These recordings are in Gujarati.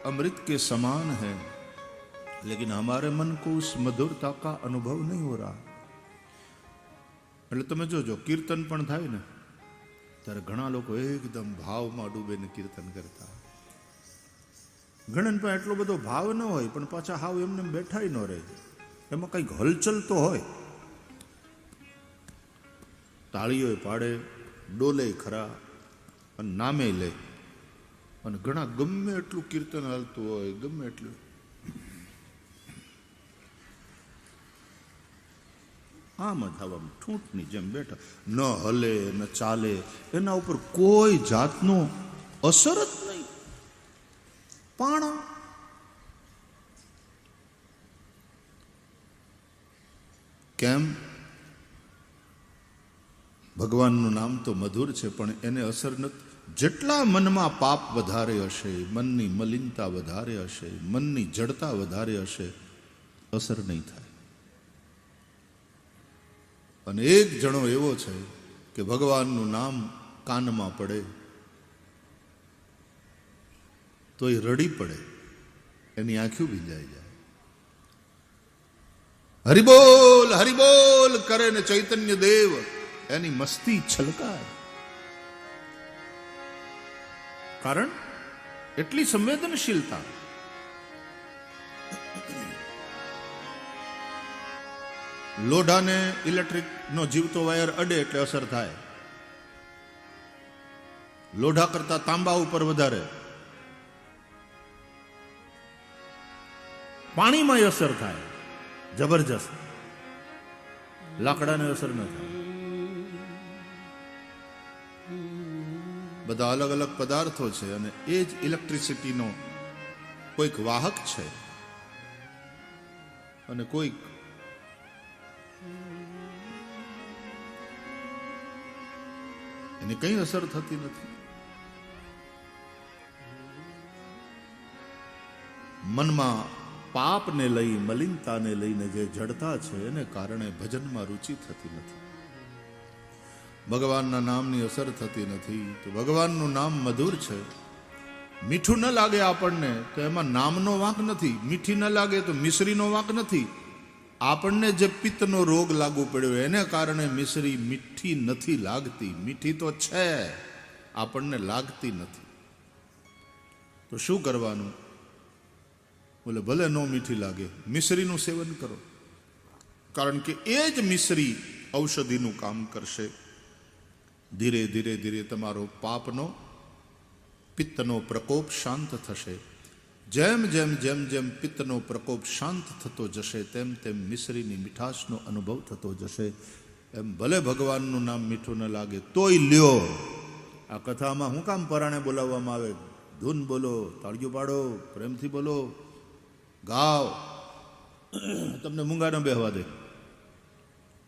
अमृत के समान है, लेकिन हमारे मन को उस मधुरता का अनुभव नहीं हो रहा। એટલે તમે જોજો કીર્તન પણ થાય ને ત્યારે ઘણા લોકો એકદમ ભાવમાં ડૂબીને કીર્તન કરતા, ઘણા પણ એટલો બધો ભાવ ન હોય પણ પાછા હાવ એમને બેઠાય ન રહે, એમાં કંઈક હલચલ તો હોય, તાળીઓ પાડે, ડોલે ખરા અને નામે લે, અને ઘણા ગમે એટલું કીર્તન હાલતું હોય, ગમે એટલું આમ જ આમ ઠૂંઠની જેમ બેઠા, ન હલે ન ચાલે, એના ઉપર કોઈ જાતનો અસર જ નહીં, પણ કેમ? ભગવાનનું નામ તો મધુર છે પણ એને અસર નથી. જેટલા મનમાં પાપ વધારે હશે, મનની મલિનતા વધારે હશે, મનની જડતા વધારે હશે, અસર નહીં થાય. અને એક જણો એવો છે કે ભગવાનનું નામ કાનમાં પડે તો એ રડી પડે, એની આંખો ભીંજાઈ જાય. હરિબોલ હરિબોલ કરે ને ચૈતન્ય દેવ, એની મસ્તી છલકાય. કારણ એટલી સંવેદનશીલતા. લોઢાને ઇલેક્ટ્રિકનો જીવતો વાયર અડે એટલે અસર થાય. લોઢા કરતા તાંબા ઉપર વધારે. પાણીમાં અસર થાય જબરજસ્ત, લાકડાને અસર ન થાય. બધા અલગ અલગ પદાર્થો છે અને એ જ ઇલેક્ટ્રિસિટીનો કોઈક વાહક છે અને કોઈક એની કઈ અસર થતી નથી. મનમાં પાપને લઈ, મલિનતાને લઈને જે જડતા છે એને કારણે ભજનમાં રુચિ થતી નથી, ભગવાનના નામની અસર થતી નથી. તો ભગવાનનું નામ મધુર છે. મીઠું ન લાગે આપણને તો એમાં નામનો વાંક નથી, મીઠી ન લાગે તો મિશ્રીનો વાંક નથી. આપણને જે પિત્તનો રોગ લાગુ પડ્યો એને કારણે મિશ્રી મીઠી નથી લાગતી. મીઠી તો છે, આપણને લાગતી નથી. તો શું કરવાનું? બોલે ભલે નો મીઠી લાગે, મિશ્રીનું સેવન કરો, કારણ કે એ જ મિશ્રી ઔષધિનું કામ કરશે. ધીરે ધીરે ધીરે તમારો પાપનો, પિત્તનો પ્રકોપ શાંત થશે. જેમ જેમ જેમ જેમ પિત્તનો પ્રકોપ શાંત થતો જશે તેમ તેમ મિશ્રીની મીઠાશનો અનુભવ થતો જશે. એમ ભલે ભગવાનનું નામ મીઠું ન લાગે તોય લ્યો. આ કથામાં હું કામ પરાણે બોલાવવામાં આવે? ધૂન બોલો, તાળીઓ પાડો, પ્રેમથી બોલો, ગાઓ, તમને મૂંગા ન બેહવા દે.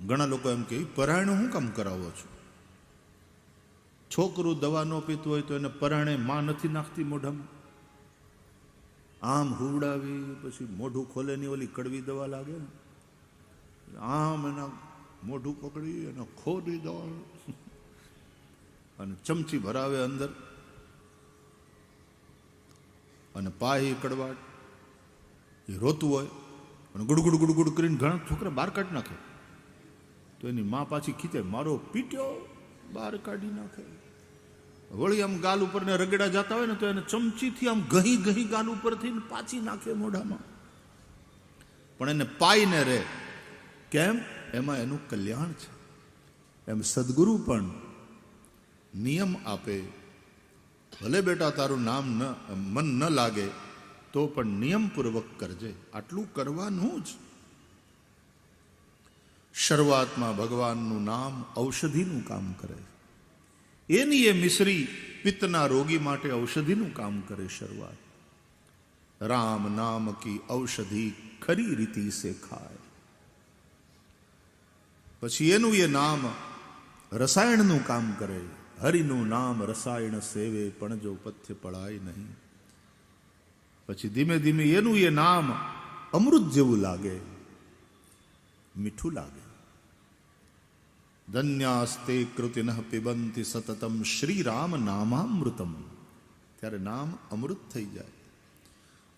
ઘણા લોકો એમ કે પરાયણું હું કામ કરાવો છો? છોકરું દવા ન પીતું હોય તો એને પરાણે માં નથી નાખતી મોઢામાં? આમ હુવડાવી પછી મોઢું ખોલે ની ઓલી કડવી દવા લાગે ને, આમ એના મોઢું પકડી અને ખોદી દવા અને ચમચી ભરાવે અંદર, અને પાહી કડવાટ, એ રોતું હોય અને ગુડગુડ ગુડગુડ કરીને ઘણા છોકરા બહાર કાઢી નાખે. તો એની માં પાછી ખીચે, મારો પીટ્યો, બહાર કાઢી નાખે. વળી આમ ગાલ ઉપર ને રગડા જતા હોય ને તો એને ચમચીથી આમ ઘહી ઘહી ગાલ ઉપરથી પાછી નાખે મોઢામાં, પણ એને પાઈને રહે. કેમ? એમાં એનું કલ્યાણ છે. એમ સદગુરુ પણ નિયમ આપે, ભલે બેટા તારું નામ મન ન લાગે તો પણ નિયમપૂર્વક કરજે. આટલું કરવાનું જ. શરૂઆતમાં ભગવાનનું નામ ઔષધિનું કામ કરે. એની એ મિશ્રી પિત્તના રોગી માટે ઔષધિનું કામ કરે. શરૂઆત રામ નામ કી ઔષધિ ખરી રીતિ સે ખાય. પછી એનું એ નામ રસાયણનું કામ કરે. હરિનું નામ રસાયણ સેવે પણ જો પથ્ય પડાય નહીં. પછી ધીમે ધીમે એનું એ નામ અમૃત જેવું લાગે, મીઠું લાગે. ધન્યાસ્તે કૃતિનઃ પિબંતિ સતતમ શ્રીરામ નામામૃતમ. ત્યારે નામ અમૃત થઈ જાય.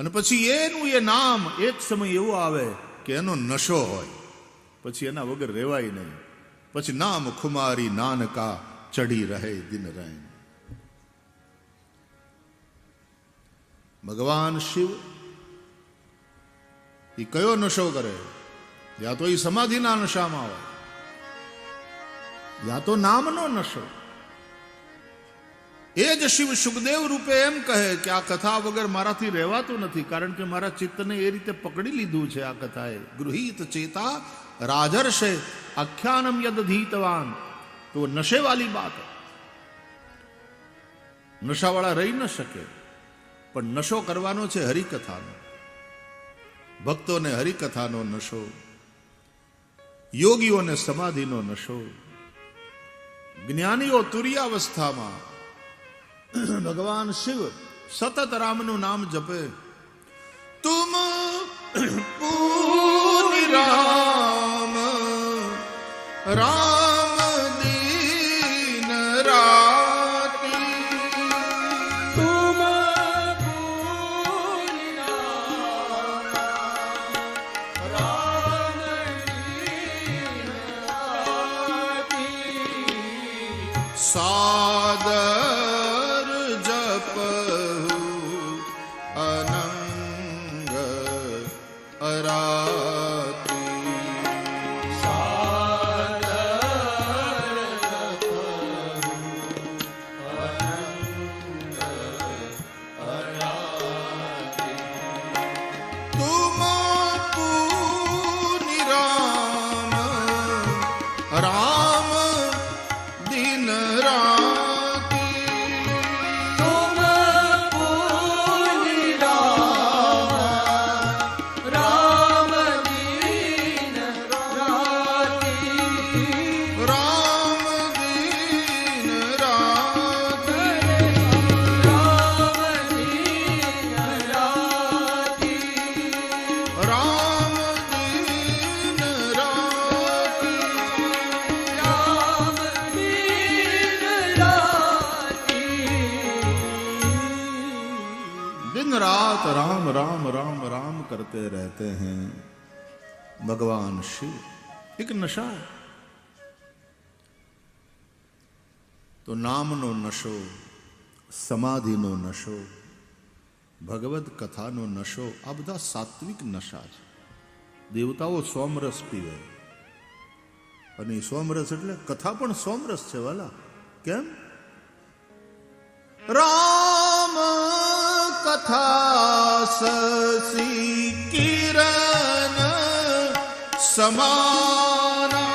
અને પછી એનું એ નામ એક સમય એવો આવે કે એનો નશો હોય, પછી એના વગર રહેવાય નહીં. પછી નામ ખુમારી નાનકા ચઢી રહે દિન રૈન. ભગવાન શિવ એ કયો નશો કરે? યા તો એ સમાધિના નશામાં હોય, યા તો નામનો નશો. એ જ શિવ સુખદેવ રૂપે એમ કહે કે આ કથા વગર મારાથી રહેવાતું નથી, કારણ કે મારા ચિત્તને એ રીતે પકડી લીધું છે આ કથાએ. ગૃહિત ચેતા રાજર્ષે આખ્યાનમ યદધીતવાન. તો નशे वाली बात है. નશાવાળા રહી ન શકે, પણ નશો કરવાનો છે હરિકથાનો. ભક્તોને હરિકથાનો નશો, યોગીઓને સમાધિનો નશો, જ્ઞાનીઓ તુર્યાવસ્થામાં ભગવાન શિવ સતત રામનું નામ જપે. તુમ પૂરી રામ રામ દીન રાતી. तुम पूरी राम राम दीन राती. सादर जपहु अनंग अराती. तुम पूरी राम राम दिन राती. तुम पूरी राम राम दीन राती. राम दिन राती. राम दीन राती. राम दिन राती. राम दीन राती. दिन रात राम राम राम राम करते रहते हैं भगवान शिव. एक नशा है. तो नामनो नशो, સમાધિનો નશો, ભગવદ કથાનો નશો, આ બધા સાત્વિક નશા છે. દેવતાઓ સોમરસ પીવે, અને એ સોમરસ એટલે કથા પણ સોમરસ છે વાલા. કેમ? રામ કથા સસી કિરણ સમાના.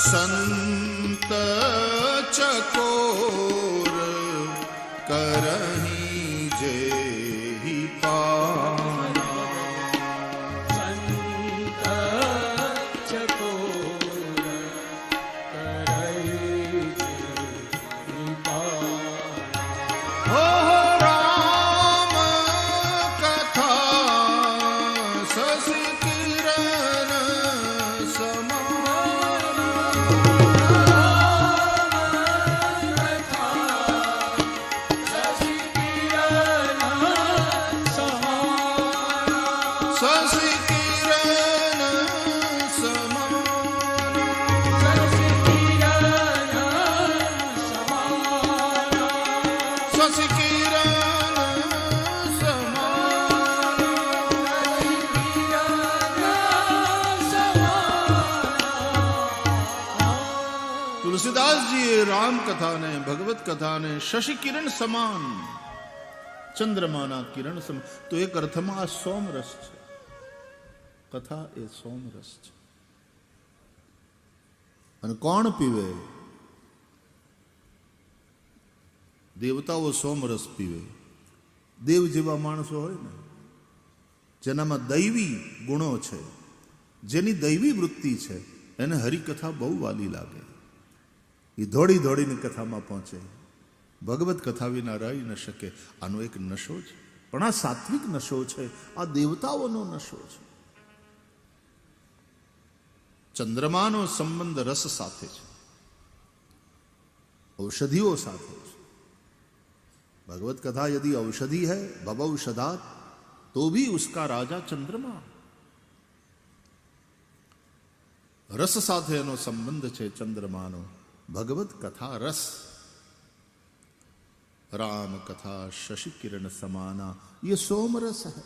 संत चकोर करही जेहि पाना. संत चकोर करई कृपाना. हो राम कथा ससि किरण समाना. शशि किरण समाना. ससि किरण समाना. शशि किरण समाना. ससि किरण समाना. तुलसीदास जी राम कथा ने भगवत कथा ने शशि किरण સમાન, ચંદ્રમાના કિરણ સમાન. તો એક અર્થમાં આ સોમરસ છે. કથા એ સોમરસ છે. અને કોણ પીવે? દેવતાઓ સોમરસ પીવે. દેવ જેવા માણસો હોય ને, જેનામાં દૈવી ગુણો છે, જેની દૈવી વૃત્તિ છે, એને હરિકથા બહુ વાલી લાગે. એ દોડી દોડીને કથામાં પહોંચે. ભગવત કથા વિના રહી ન શકે. આનો એક નશો છે. પણ આ સાત્વિક નશો છે, આ દેવતાઓનો નશો છે. ચંદ્રમાનો સંબંધ રસ સાથે છે, औषधियों સાથે છે. भगवत कथा यदि औषधि है भवौषधात तो भी उसका राजा चंद्रमा. રસ સાથે એનો સંબંધ છે ચંદ્રમાનો. ભગવત કથા રસ. राम कथा शशि किरण समाना ये सोमरस है.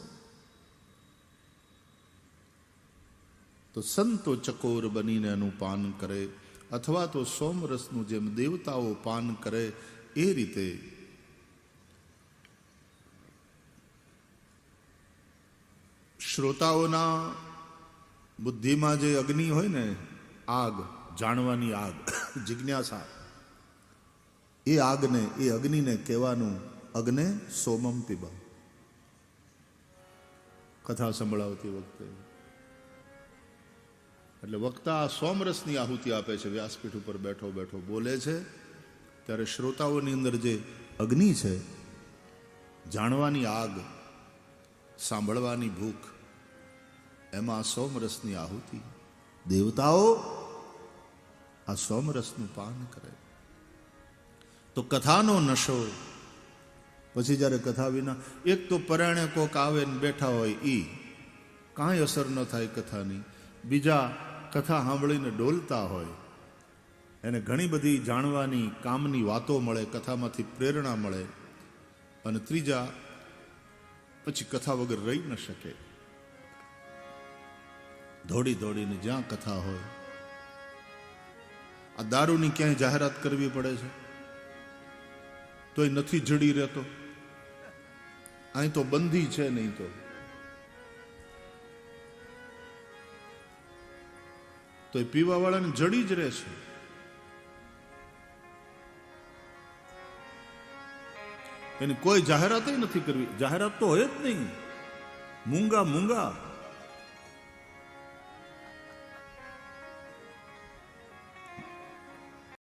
તો સંતો ચકોર બનીને એનું પાન કરે અથવા તો સોમરસનું જેમ દેવતાઓ પાન કરે એ રીતે શ્રોતાઓના બુદ્ધિમાં જે અગ્નિ હોય ને, આગ, જાણવાની આગ, જિજ્ઞાસા, એ આગને, એ અગ્નિને કહેવાનું અગ્ને સોમમ પીબા. કથા સંભળાવતી વખતે એટલે વક્તા સોમરસની આહુતિ આપે છે. વ્યાસપીઠ ઉપર બેઠો બેઠો બોલે છે ત્યારે શ્રોતાઓની અંદર જે અગ્નિ છે, જાણવાની આગ, સાંભળવાની ભૂખ, એમાં સોમરસની આહુતિ. દેવતાઓ આ સોમરસનું પાન કરે તો કથાનો નશો. પછી જ્યારે કથા વિના એક તો પરાણે કોક આવે ને બેઠા હોય, ઈ કાંઈ અસર ન થાય કથાની. બીજા કથા સાંભળીને ડોલતા હોય, એને ઘણી બધી જાણવાની કામની વાતો મળે, કથામાંથી પ્રેરણા મળે. અને ત્રીજા પછી કથા વગર રહી ન શકે. દોડી દોડીને જ્યાં કથા હોય. આ દારૂની ક્યાંય જાહેરાત કરવી પડે છે તોય નથી જડી રહેતો. અહીં તો બંધી છે, નહીં તો એ પીવા વાળાને જડી જ રહે છે. એની કોઈ જાહેરાત નથી કરવી. જાહેરાત તો હોય જ નહીં. મૂંગા મૂંગા